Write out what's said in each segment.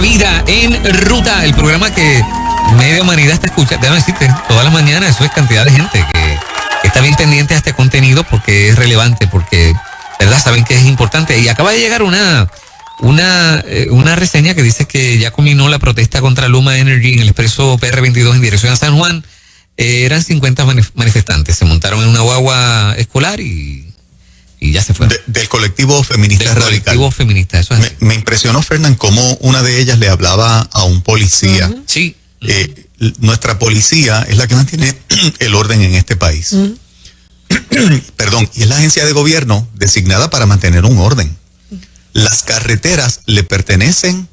vida en ruta, el programa que media humanidad está escuchando. Déjame decirte, todas las mañanas eso es cantidad de gente que está bien pendiente a este contenido porque es relevante, porque, ¿verdad? Saben que es importante. Y acaba de llegar una reseña que dice que ya culminó la protesta contra Luma Energy en el expreso PR22 en dirección a San Juan. Eran 50 manifestantes, se montaron en una guagua escolar y ya se fueron. Del colectivo feminista del radical. Colectivo feminista, eso es. Me impresionó, Fernán, cómo una de ellas le hablaba a un policía. Uh-huh. Sí. Nuestra policía es la que mantiene el orden en este país. Uh-huh. Perdón, y es la agencia de gobierno designada para mantener un orden. Las carreteras le pertenecen,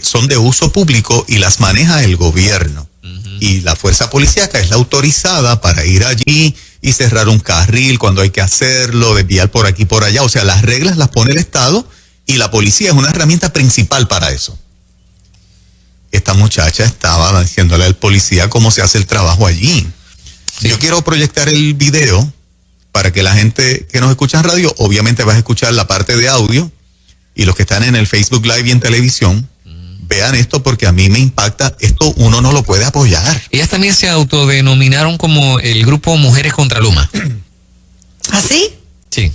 son de uso público y las maneja el gobierno. Uh-huh. Y la fuerza policíaca es la autorizada para ir allí y cerrar un carril cuando hay que hacerlo, desviar por aquí por allá. O sea, las reglas las pone el Estado y la policía es una herramienta principal para eso. Esta muchacha estaba diciéndole al policía cómo se hace el trabajo allí. Sí. Yo quiero proyectar el video para que la gente que nos escucha en radio, obviamente va a escuchar la parte de audio, y los que están en el Facebook Live y en televisión, vean esto porque a mí me impacta. Esto uno no lo puede apoyar. Ellas también se autodenominaron como el grupo Mujeres contra Luma. ¿Ah, sí? Sí.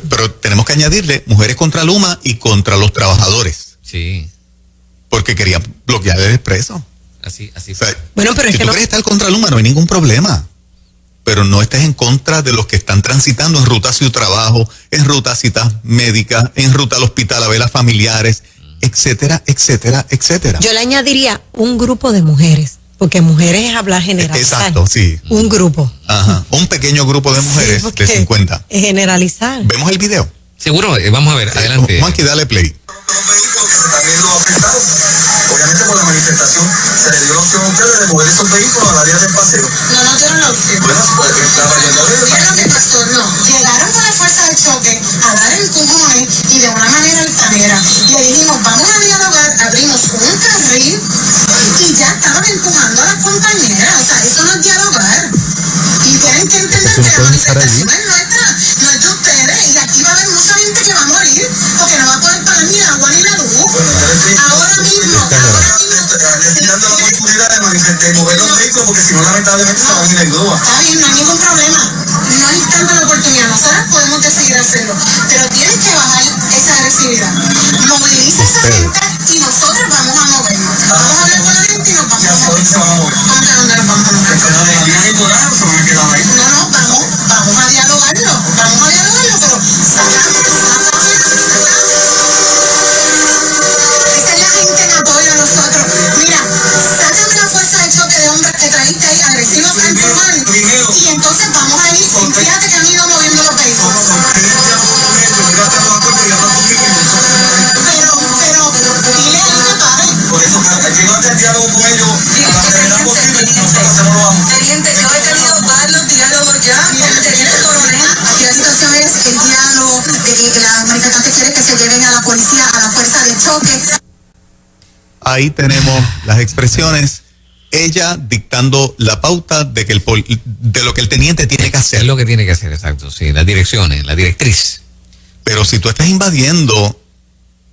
Pero tenemos que añadirle Mujeres contra Luma y contra los trabajadores. Sí. Porque querían bloquear el expreso. Así. O sea, bueno, pero si tú quieres estar contra Luma no hay ningún problema. Pero no estés en contra de los que están transitando en ruta a su trabajo, en ruta a citas médicas, en ruta al hospital a ver a familiares, etcétera, etcétera, etcétera. Yo le añadiría un grupo de mujeres, porque mujeres es hablar generalizar. Exacto, sí. Un grupo. Ajá, un pequeño grupo de mujeres, sí, de 50. Es generalizar. ¿Vemos el video? Seguro, vamos a ver, adelante. Juanqui, dale play. Los vehículos que se están viendo afectados. Obviamente por la manifestación se le dio la opción a ustedes de mover esos vehículos al área del paseo. No nos dieron la opción. Bueno, pues estaba yendo ¿Qué es lo que pasó? No, llegaron con la fuerza de choque a dar empujones y de una manera altanera. Le dijimos, vamos a dialogar, abrimos un carril y ya estaban empujando a las compañeras. O sea, eso no es dialogar. Y tienen que entender que la manifestación es nuestra, no es de ustedes. Y aquí va a haber mucha gente que va a morir porque no va a poder pagar ni el agua ni la luz. Ahora mismo. Necesitando la oportunidad de mover los vehículos porque si no, lamentablemente se van a ir en grúa. Está bien, no hay ningún problema. No hay tanta la oportunidad. Nosotros podemos decidir hacerlo. Pero tienes que bajar esa agresividad. Moviliza esa gente y nosotros vamos a movernos. Vamos a hablar con la gente y nos vamos a mover. Se van a mover. ¿A dónde nos vamos a mover? Se van a ir a Nicolás, se van a quedar ahí. No, vamos a dialogarlo. Vamos a dialogarlo, pero esa es la gente en apoyo a nosotros. Mira, sácame la fuerza de choque de hombres que trajiste ahí agresivos a empujar y entonces vamos a ir. Fíjate que han ido moviendo los vehículos. Pero dile ahí que pare. Por eso que no hacer diálogo con ellos a la brevedad posible, nosotros hacemos lo vamos. Teniente, yo he tenido varios diálogos ya. Teniente coronel, aquí la situación es el diálogo de que las manifestantes quieren que se lleven a la policía, a la fuerza de choque. Ahí tenemos las expresiones. Ella dictando la pauta de que de lo que el teniente tiene que hacer. Es lo que tiene que hacer, exacto, sí, las direcciones, la directriz. Pero si tú estás invadiendo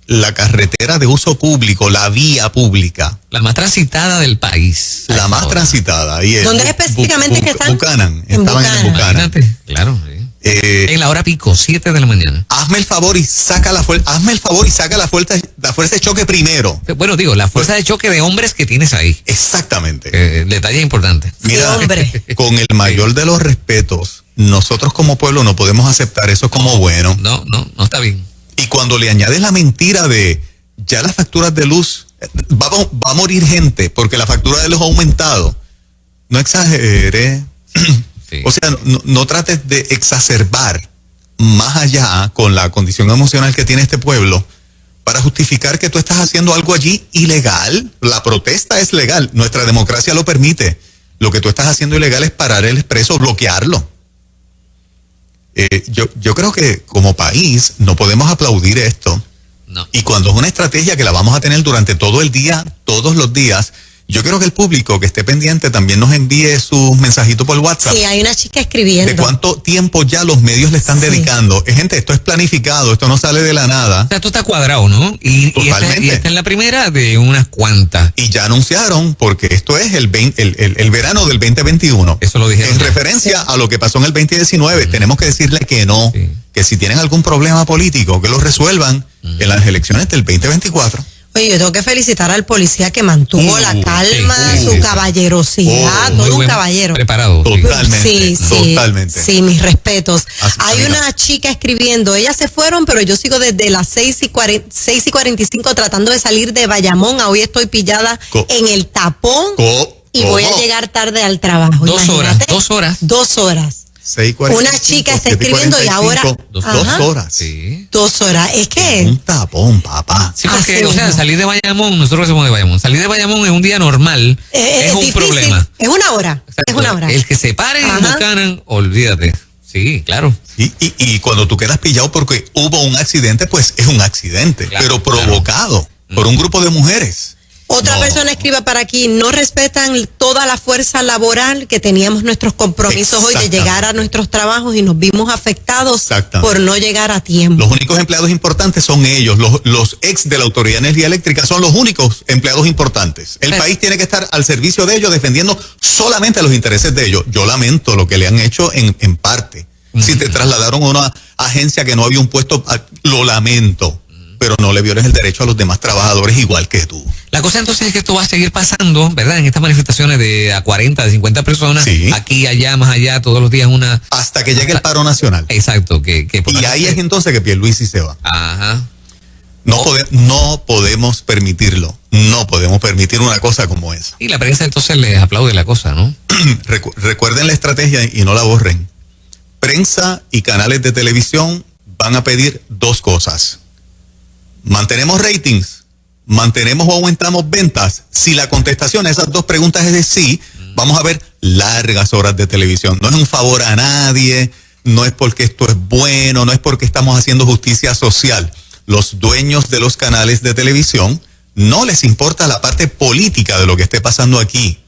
la carretera de uso público, la vía pública, la más transitada del país. La más transitada. Ahí es. ¿Dónde específicamente que están? Buchanan. Estaban en Buchanan. Imagínate, claro, sí. En la hora pico, 7 de la mañana. Hazme el favor y saca la fuerza de choque primero. Bueno, digo, la fuerza de choque de hombres que tienes ahí. Exactamente. Detalle importante. Mira, hombre. Con el mayor de los respetos, nosotros como pueblo no podemos aceptar eso como bueno. No está bien. Y cuando le añades la mentira de ya las facturas de luz, va a morir gente porque la factura de luz ha aumentado. No exagere. Sí. O sea, no trates de exacerbar más allá con la condición emocional que tiene este pueblo para justificar que tú estás haciendo algo allí ilegal. La protesta es legal, nuestra democracia lo permite. Lo que tú estás haciendo ilegal es parar el expreso, bloquearlo. Yo creo que como país no podemos aplaudir esto. No. Y cuando es una estrategia que la vamos a tener durante todo el día, todos los días, Yo quiero que el público que esté pendiente también nos envíe sus mensajitos por WhatsApp. Sí, hay una chica escribiendo. ¿De cuánto tiempo ya los medios le están dedicando? Gente, esto es planificado, esto no sale de la nada. O sea, tú estás cuadrado, ¿no? Y esta es la primera de unas cuantas. Y ya anunciaron, porque esto es el verano del 2021. Eso lo dijeron. En referencia a lo que pasó en el 2019, tenemos que decirle que no, que si tienen algún problema político, que lo resuelvan en las elecciones del 2024. Oye, yo tengo que felicitar al policía que mantuvo la calma, su caballerosidad, todo un caballero. Preparado. Totalmente. Totalmente. Sí, mis respetos. Así Hay una chica escribiendo, ellas se fueron, pero yo sigo desde las 6:45 tratando de salir de Bayamón. Hoy estoy pillada en el tapón y voy a llegar tarde al trabajo. 2 horas. 2 horas. 6:45, una chica está escribiendo y ahora 2 horas. Sí. 2 horas. Es que un tapón, papá. Sí, porque, Así o sea, mismo. salir de Bayamón, nosotros somos de Bayamón, salir de Bayamón en un día normal es un difícil. problema. Es una hora. Exacto. Es una hora. El que se pare en Ajá. Buchanan, olvídate. Sí, claro. Y cuando tú quedas pillado porque hubo un accidente, pues es un accidente, Claro, pero provocado por un grupo de mujeres. Otra No. persona escribe para aquí, no respetan toda la fuerza laboral que teníamos nuestros compromisos hoy de llegar a nuestros trabajos y nos vimos afectados por no llegar a tiempo. Los únicos empleados importantes son ellos, los ex de la Autoridad de Energía Eléctrica son los únicos empleados importantes. El país tiene que estar al servicio de ellos, defendiendo solamente los intereses de ellos. Yo lamento lo que le han hecho en parte. Si te trasladaron a una agencia que no había un puesto, lo lamento. Pero no le violes el derecho a los demás trabajadores igual que tú. La cosa entonces es que esto va a seguir pasando, ¿verdad? En estas manifestaciones de a 40, de 50 personas, aquí, allá, más allá, todos los días una... Hasta que llegue el paro nacional. Exacto. Y ahí es entonces que Pierluisi se va. Ajá. No podemos permitirlo. No podemos permitir una cosa como esa. Y la prensa entonces les aplaude la cosa, ¿no? Recuerden la estrategia y no la borren. Prensa y canales de televisión van a pedir 2 cosas. ¿Mantenemos ratings? ¿Mantenemos o aumentamos ventas? Si la contestación a esas 2 preguntas es de sí, vamos a ver largas horas de televisión. No es un favor a nadie, no es porque esto es bueno, no es porque estamos haciendo justicia social. Los dueños de los canales de televisión no les importa la parte política de lo que esté pasando aquí.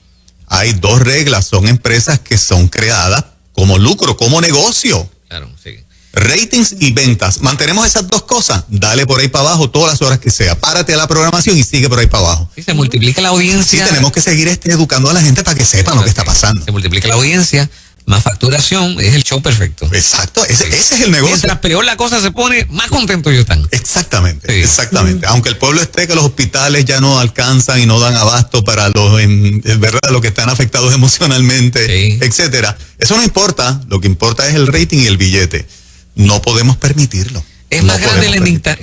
Hay 2 reglas, son empresas que son creadas como lucro, como negocio. Claro, sí. Ratings y ventas. Mantenemos esas 2 cosas. Dale por ahí para abajo todas las horas que sea. Párate a la programación y sigue por ahí para abajo. Sí, se multiplica la audiencia. Sí, tenemos que seguir educando a la gente para que sepan lo que está pasando. Se multiplica la audiencia, más facturación, es el show perfecto. Exacto, ese es el negocio. Mientras peor la cosa se pone, más contentos ellos están. Exactamente, Sí. exactamente. Aunque el pueblo esté que los hospitales ya no alcanzan y no dan abasto para los que están afectados emocionalmente, etcétera. Eso no importa. Lo que importa es el rating y el billete. No podemos permitirlo. ¿Es más grande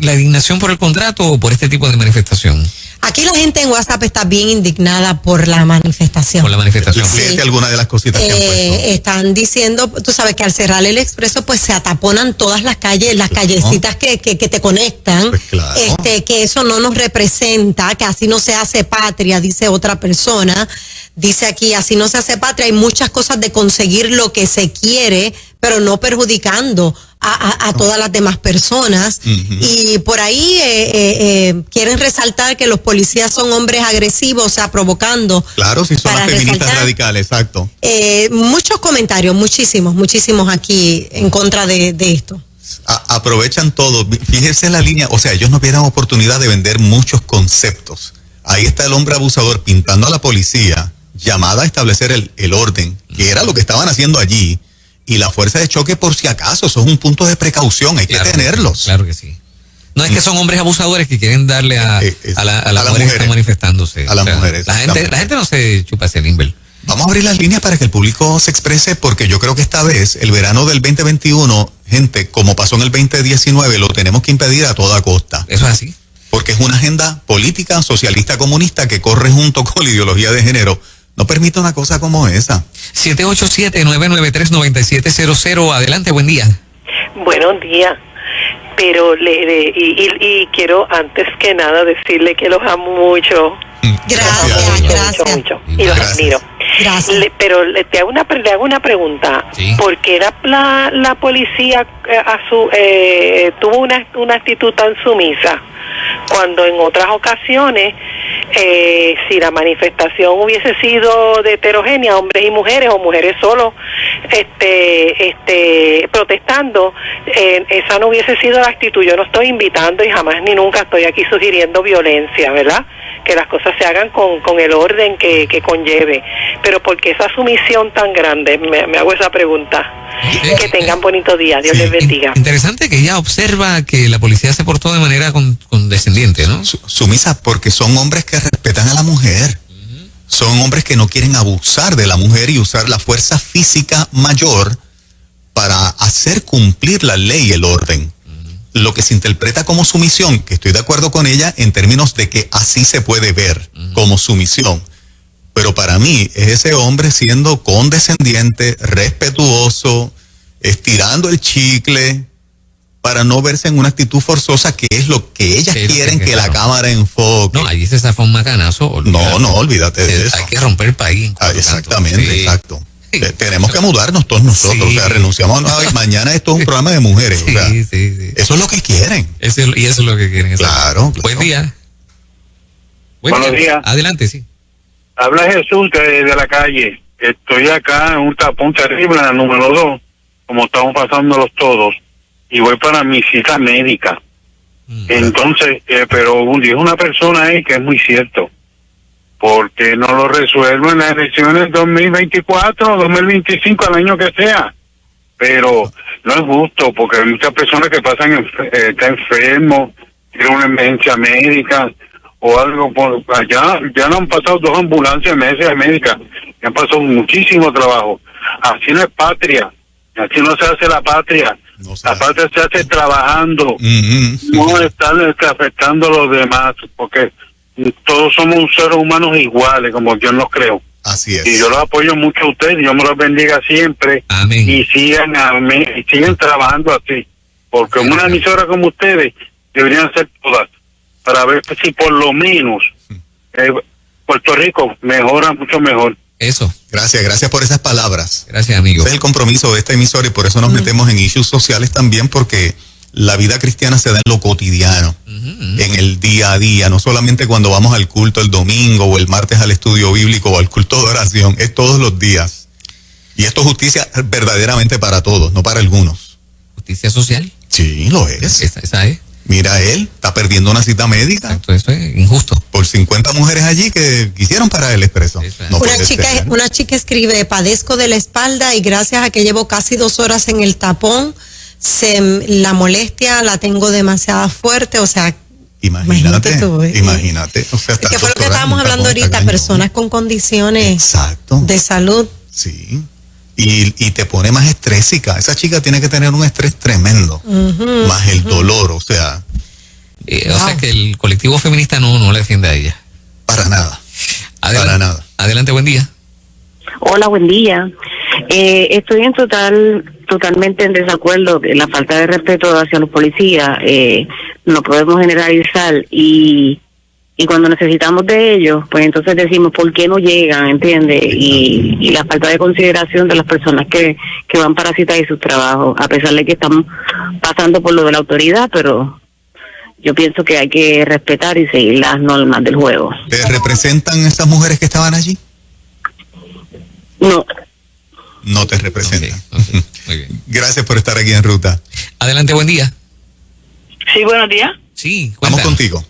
la indignación por el contrato o por este tipo de manifestación? Aquí la gente en WhatsApp está bien indignada por la manifestación. Por la manifestación. Fíjate alguna de las cositas que han puesto. Están diciendo, tú sabes que al cerrar el expreso pues se ataponan todas las calles, las callecitas que te conectan, Pues claro. Que eso no nos representa, que así no se hace patria, dice otra persona. Dice aquí, así no se hace patria, hay muchas cosas de conseguir lo que se quiere, pero no perjudicando a todas las demás personas. Y por ahí quieren resaltar que los policías son hombres agresivos, o sea, provocando. Claro, si son las feministas radicales, exacto. Muchos comentarios, muchísimos aquí en contra de esto. Aprovechan todo. Fíjense la línea, o sea, ellos no pierden oportunidad de vender muchos conceptos. Ahí está el hombre abusador pintando a la policía, llamada a establecer el orden, que era lo que estaban haciendo allí. Y la fuerza de choque, por si acaso, eso es un punto de precaución, hay que tenerlos. Claro que sí. No es que son hombres abusadores que quieren darle a las mujeres que están manifestándose. A las mujeres. La gente no se chupa ese limber. Vamos a abrir las líneas para que el público se exprese, porque yo creo que esta vez, el verano del 2021, gente, como pasó en el 2019, lo tenemos que impedir a toda costa. Eso es así. Porque es una agenda política, socialista, comunista, que corre junto con la ideología de género. No permite una cosa como esa. 787-993-9700. Adelante, buen día. Buenos días. Pero y quiero antes que nada decirle que los amo mucho. Gracias. Mucho. Y los admiro. Gracias. Pero le hago una pregunta. Sí. ¿Por qué la policía tuvo una actitud tan sumisa cuando en otras ocasiones si la manifestación hubiese sido de heterogénea, hombres y mujeres o mujeres solo protestando, esa no hubiese sido la actitud. Yo no estoy invitando y jamás ni nunca estoy aquí sugiriendo violencia, ¿verdad? Que las cosas se hagan con el orden que conlleve. Pero ¿por qué esa sumisión tan grande? Me hago esa pregunta. Que tengan bonito día. Dios les bendiga. Interesante que ella observa que la policía se portó de manera condescendiente, ¿no? Sumisa, porque son hombres que respetan a la mujer. Son hombres que no quieren abusar de la mujer y usar la fuerza física mayor para hacer cumplir la ley y el orden. Lo que se interpreta como sumisión, que estoy de acuerdo con ella en términos de que así se puede ver como sumisión. Pero para mí es ese hombre siendo condescendiente, respetuoso, estirando el chicle para no verse en una actitud forzosa, que es lo que ellas quieren que la cámara enfoque. No, allí se zafó un macanazo. No, olvídate de eso. Hay que romper el país. Exactamente, sí. exacto. Tenemos que mudarnos todos nosotros, sí. O sea, renunciamos a mañana esto es un programa de mujeres, sí, o sea, sí. Eso es lo que quieren. Y eso es lo que quieren. Claro. Buen día. Buenos días. Adelante, sí. Habla Jesús de la calle. Estoy acá en un tapón terrible, en la número 2, como estamos pasándolos todos, y voy para mi cita médica. Entonces, pero dijo una persona ahí que es muy cierto, porque no lo resuelvo en las elecciones 2024, 2025, al año que sea. Pero no es justo, porque hay muchas personas que pasan, está enfermo, tiene una emergencia médica o algo por allá. Ya no han pasado 2 ambulancias de emergencia médica, ya han pasado muchísimo trabajo. Así no es patria, así no se hace la patria. La patria se hace trabajando, no estar afectando a los demás, porque todos somos seres humanos iguales, como yo los creo. Así es. Y yo los apoyo mucho a ustedes, Dios me los bendiga siempre. Amén. Y sigan trabajando así, porque una emisora como ustedes deberían ser todas, para ver si por lo menos Puerto Rico mejora mucho mejor. Eso. Gracias por esas palabras. Gracias, amigo. Ese es el compromiso de esta emisora y por eso nos metemos en issues sociales también, porque la vida cristiana se da en lo cotidiano, en el día a día, no solamente cuando vamos al culto el domingo o el martes al estudio bíblico o al culto de oración, es todos los días. Y esto es justicia verdaderamente para todos, no para algunos. ¿Justicia social? Sí, lo es. Esa es. Mira, él está perdiendo una cita médica. Exacto, eso es injusto. Por 50 mujeres allí que quisieron parar el expreso. No, una chica escribe: padezco de la espalda y gracias a que llevo casi 2 horas en el tapón, la molestia la tengo demasiado fuerte, o sea, imagínate tú, imagínate. O sea, que fue lo que estábamos hablando ahorita, personas con condiciones de salud. Sí. Y te pone más estrésica. Esa chica tiene que tener un estrés tremendo, más el dolor, o sea. O sea que el colectivo feminista no le defiende a ella. Para nada. Para nada. Adelante, buen día. Hola, buen día. Estoy totalmente en desacuerdo de la falta de respeto hacia los policías. No podemos generalizar y cuando necesitamos de ellos, pues entonces decimos ¿por qué no llegan? ¿Entiendes? Y la falta de consideración de las personas que van para citas y sus trabajos, a pesar de que estamos pasando por lo de la autoridad, pero yo pienso que hay que respetar y seguir las normas del juego. ¿Te representan esas mujeres que estaban allí? No. No te representan. Okay. Muy bien. Gracias por estar aquí en Ruta. Adelante, buen día. Sí, buenos días. Sí, cuéntanos. Vamos contigo.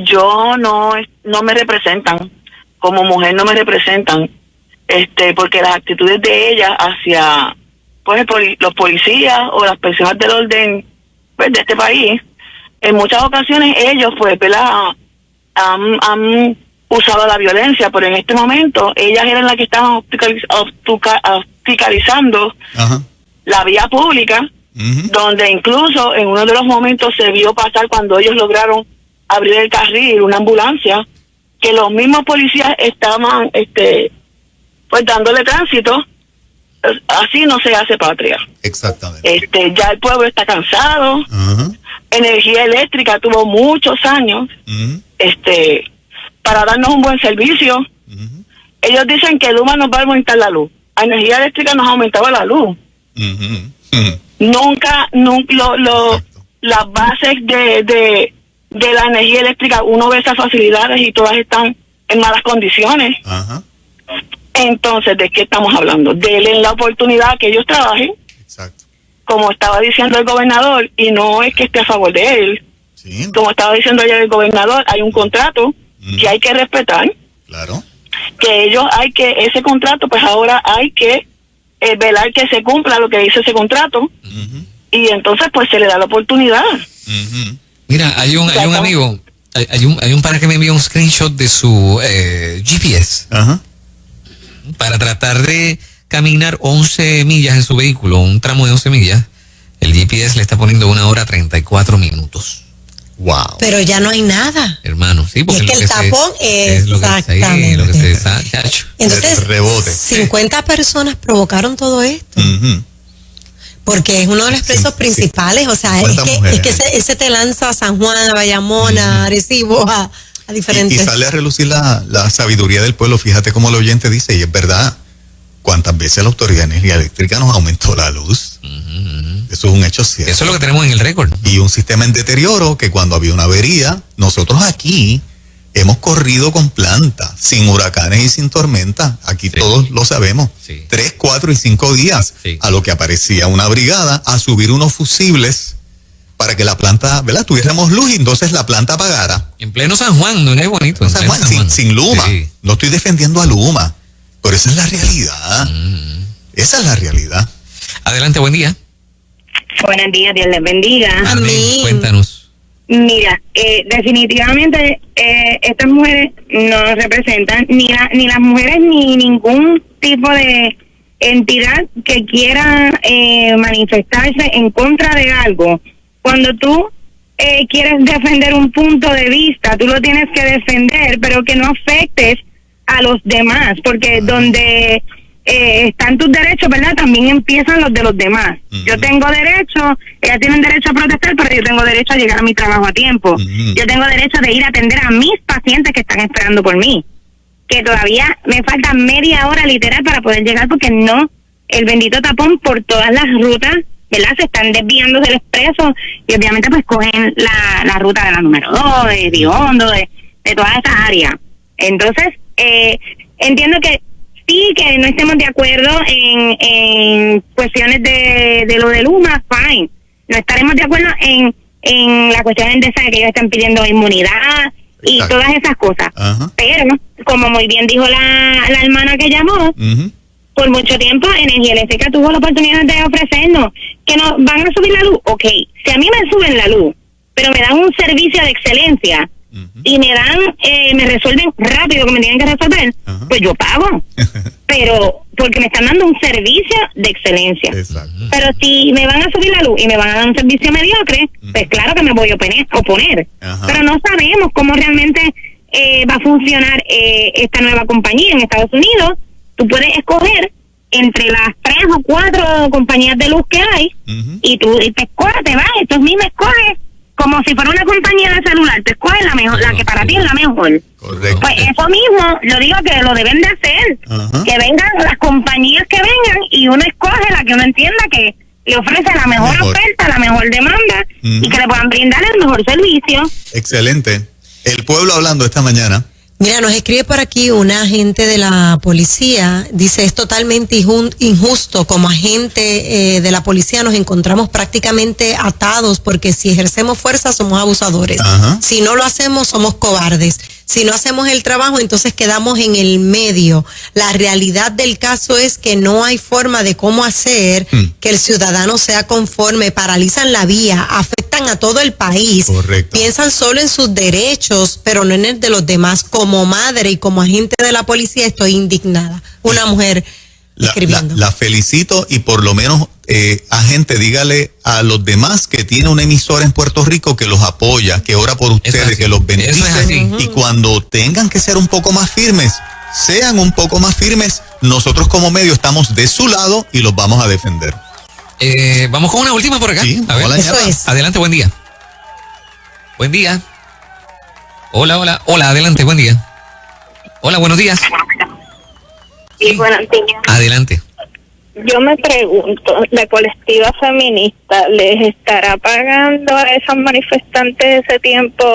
Yo no me representan, como mujer no me representan, porque las actitudes de ella hacia pues los policías o las personas del orden pues de este país, en muchas ocasiones ellos pues han usado la violencia, pero en este momento ellas eran las que estaban obstaculizando la vía pública, donde incluso en uno de los momentos se vio pasar cuando ellos lograron abrir el carril, una ambulancia, que los mismos policías estaban pues dándole tránsito. Así no se hace patria. Exactamente. Ya el pueblo está cansado. Energía Eléctrica tuvo muchos años para darnos un buen servicio. Ellos dicen que Luma nos va a aumentar la luz. A Energía Eléctrica nos aumentaba la luz. Nunca las bases de la energía eléctrica, uno ve esas facilidades y todas están en malas condiciones. Ajá. Entonces, ¿de qué estamos hablando? Denle la oportunidad a que ellos trabajen, Exacto. como estaba diciendo el gobernador, y no es que esté a favor de él. Sí. Como estaba diciendo ayer el gobernador, hay un contrato que hay que respetar. Claro. Que ellos ese contrato, pues ahora hay que velar que se cumpla lo que dice ese contrato. Y entonces pues se le da la oportunidad. Mira, hay un amigo, hay un pana que me envió un screenshot de su GPS. Ajá. Para tratar de caminar 11 millas en su vehículo, un tramo de 11 millas. El GPS le está poniendo 1 hora 34 minutos. Wow. Pero ya no hay nada. Hermano, sí, porque es que el tapón es lo que exactamente. lo que se chacho. Entonces, El rebote. 50 personas provocaron todo esto. Porque es uno de los expresos principales. O sea, es que ese te lanza a San Juan, a Bayamón, a Arecibo, a diferentes. Y sale a relucir la sabiduría del pueblo. Fíjate cómo el oyente dice, y es verdad, cuántas veces la Autoridad de Energía Eléctrica nos aumentó la luz. Eso es un hecho cierto. Eso es lo que tenemos en el récord. Y un sistema en deterioro que cuando había una avería, nosotros aquí hemos corrido con planta, sin huracanes y sin tormenta. Aquí todos lo sabemos. 3, 4 y 5 días a lo que aparecía una brigada a subir unos fusibles para que la planta, ¿verdad? Tuviéramos luz y entonces la planta apagara. En pleno San Juan, no es bonito. San Juan, sin Luma. No estoy defendiendo a Luma, pero esa es la realidad. Esa es la realidad. Adelante, buen día. Buenos días, Dios les bendiga. Amén. Cuéntanos. Mira, definitivamente estas mujeres no representan ni las mujeres ni ningún tipo de entidad que quiera manifestarse en contra de algo. Cuando tú quieres defender un punto de vista, tú lo tienes que defender, pero que no afectes a los demás, porque donde están tus derechos, ¿verdad? También empiezan los de los demás. Yo tengo derecho, ellas tienen derecho a protestar, pero yo tengo derecho a llegar a mi trabajo a tiempo. Yo tengo derecho de ir a atender a mis pacientes que están esperando por mí, que todavía me falta media hora literal para poder llegar, porque no, el bendito tapón por todas las rutas, ¿verdad? Se están desviando del expreso y obviamente pues cogen la ruta de la número 2, de Biondo, de todas esas áreas. Entonces, entiendo que sí, que no estemos de acuerdo en cuestiones de lo de Luma, fine. No estaremos de acuerdo en la cuestión de que ellos están pidiendo inmunidad y todas esas cosas. Pero, como muy bien dijo la hermana que llamó, por mucho tiempo Energía Eléctrica tuvo la oportunidad de ofrecernos que nos van a subir la luz. Ok, si a mí me suben la luz, pero me dan un servicio de excelencia, y me resuelven rápido que me tienen que resolver, pues yo pago. Pero porque me están dando un servicio de excelencia. Pero si me van a subir la luz y me van a dar un servicio mediocre, pues claro que me voy a oponer. Pero no sabemos cómo realmente va a funcionar esta nueva compañía en Estados Unidos. Tú puedes escoger entre las 3 o 4 compañías de luz que hay, y tú te escoges, te vas, tú mismo escoges, como si fuera una compañía de celular, te escoges la mejor, la que para ti es la mejor. Correcto. Pues eso mismo, yo digo que lo deben de hacer, que vengan las compañías que vengan y uno escoge la que uno entienda que le ofrece la mejor oferta, la mejor demanda, y que le puedan brindar el mejor servicio. Excelente. El pueblo hablando esta mañana. Mira, nos escribe por aquí una agente de la policía, dice, es totalmente injusto, como agente de la policía nos encontramos prácticamente atados, porque si ejercemos fuerza somos abusadores, si no lo hacemos somos cobardes, si no hacemos el trabajo entonces quedamos en el medio. La realidad del caso es que no hay forma de cómo hacer que el ciudadano sea conforme, paralizan la vía, afectan a todo el país. Correcto. Piensan solo en sus derechos, pero no en el de los demás. Como madre y como agente de la policía estoy indignada. Una mujer escribiendo. La felicito, y por lo menos, agente, dígale a los demás que tiene una emisora en Puerto Rico que los apoya, que ora por ustedes, que los bendice. Y cuando tengan que ser un poco más firmes, sean un poco más firmes. Nosotros como medio estamos de su lado y los vamos a defender. Vamos con una última por acá. Sí, a ver. Eso es. Adelante, buen día. Buen día. Hola, adelante, buen día. Hola, buenos días. Sí, buenos días. Adelante. yo me pregunto, ¿la colectiva feminista les estará pagando a esas manifestantes ese tiempo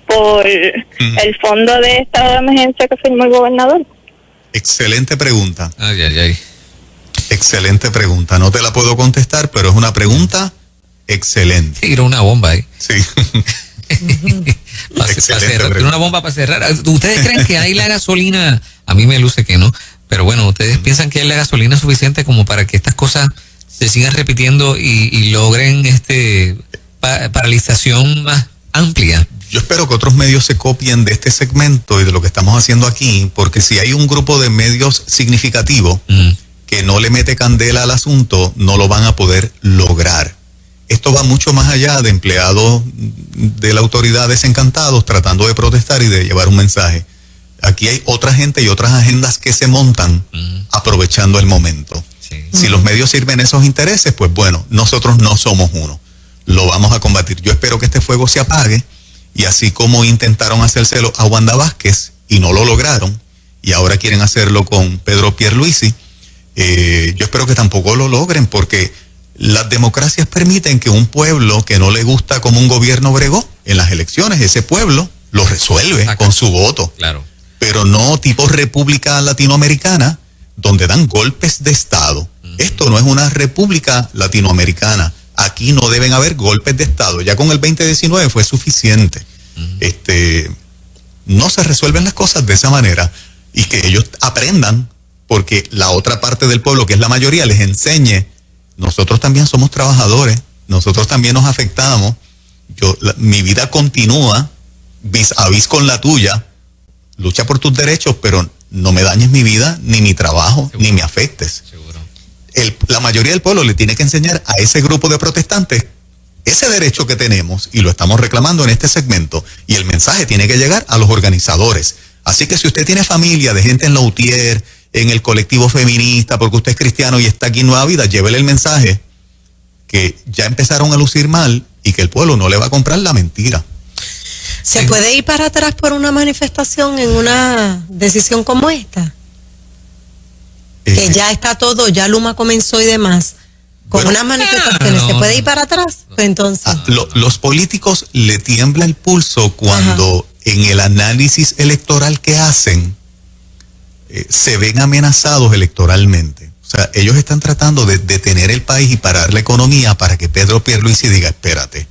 por el fondo de estado de emergencia que firmó el gobernador? Excelente pregunta. Ay. Excelente pregunta. No te la puedo contestar, pero es una pregunta excelente. Tiró una bomba ahí. Sí. Tiró una bomba para cerrar. ¿Ustedes creen que hay la gasolina? A mí me luce que no. Pero bueno, ¿ustedes piensan que hay la gasolina suficiente como para que estas cosas se sigan repitiendo y logren paralización más amplia? Yo espero que otros medios se copien de este segmento y de lo que estamos haciendo aquí, porque si hay un grupo de medios significativo que no le mete candela al asunto, no lo van a poder lograr. Esto va mucho más allá de empleados de la autoridad desencantados tratando de protestar y de llevar un mensaje. Aquí hay otra gente y otras agendas que se montan aprovechando el momento. Sí. Si los medios sirven esos intereses, pues bueno, nosotros no somos uno. Lo vamos a combatir. Yo espero que este fuego se apague y así como intentaron hacérselo a Wanda Vázquez y no lo lograron y ahora quieren hacerlo con Pedro Pierluisi, yo espero que tampoco lo logren, porque las democracias permiten que un pueblo que no le gusta como un gobierno bregó en las elecciones, ese pueblo lo resuelve con su voto. Claro. Pero no tipo república latinoamericana donde dan golpes de Estado. Esto no es una república latinoamericana. Aquí no deben haber golpes de Estado. Ya con el 2019 fue suficiente. No se resuelven las cosas de esa manera, y que ellos aprendan, porque la otra parte del pueblo, que es la mayoría, les enseñe. Nosotros también somos trabajadores, nosotros también nos afectamos. Mi vida continúa vis a vis con la tuya. Lucha por tus derechos, pero no me dañes mi vida, ni mi trabajo, seguro, ni me afectes. Seguro. La mayoría del pueblo le tiene que enseñar a ese grupo de protestantes ese derecho que tenemos, y lo estamos reclamando en este segmento, y el mensaje tiene que llegar a los organizadores. Así que si usted tiene familia de gente en la UTIER, en el colectivo feminista, porque usted es cristiano y está aquí en Nueva Vida, llévele el mensaje que ya empezaron a lucir mal y que el pueblo no le va a comprar la mentira. ¿Se puede ir para atrás por una manifestación en una decisión como esta? Que ya está todo, ya Luma comenzó y demás. Con unas manifestaciones, ¿se puede ir para atrás? Pues entonces. Los políticos le tiembla el pulso cuando en el análisis electoral que hacen se ven amenazados electoralmente. O sea, ellos están tratando de detener el país y parar la economía para que Pedro Pierluisi diga, espérate,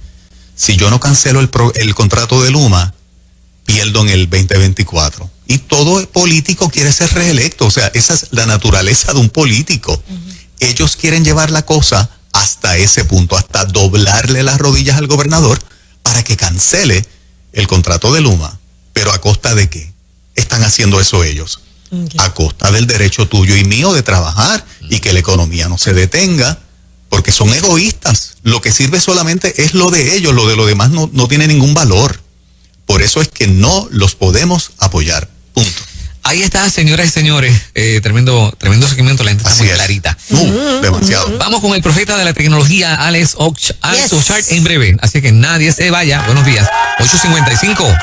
si yo no cancelo el contrato de Luma, pierdo en el 2024. Y todo político quiere ser reelecto. O sea, esa es la naturaleza de un político. Ellos quieren llevar la cosa hasta ese punto, hasta doblarle las rodillas al gobernador para que cancele el contrato de Luma. ¿Pero a costa de qué? Están haciendo eso ellos. A costa del derecho tuyo y mío de trabajar y que la economía no se detenga. Porque son egoístas. Lo que sirve solamente es lo de ellos, lo de los demás no tiene ningún valor. Por eso es que no los podemos apoyar. Punto. Ahí está, señoras y señores. Tremendo segmento, la gente está muy clarita. Demasiado. Vamos con el profeta de la tecnología, Alex Ochart, en breve. Así que nadie se vaya. Buenos días. 8:55.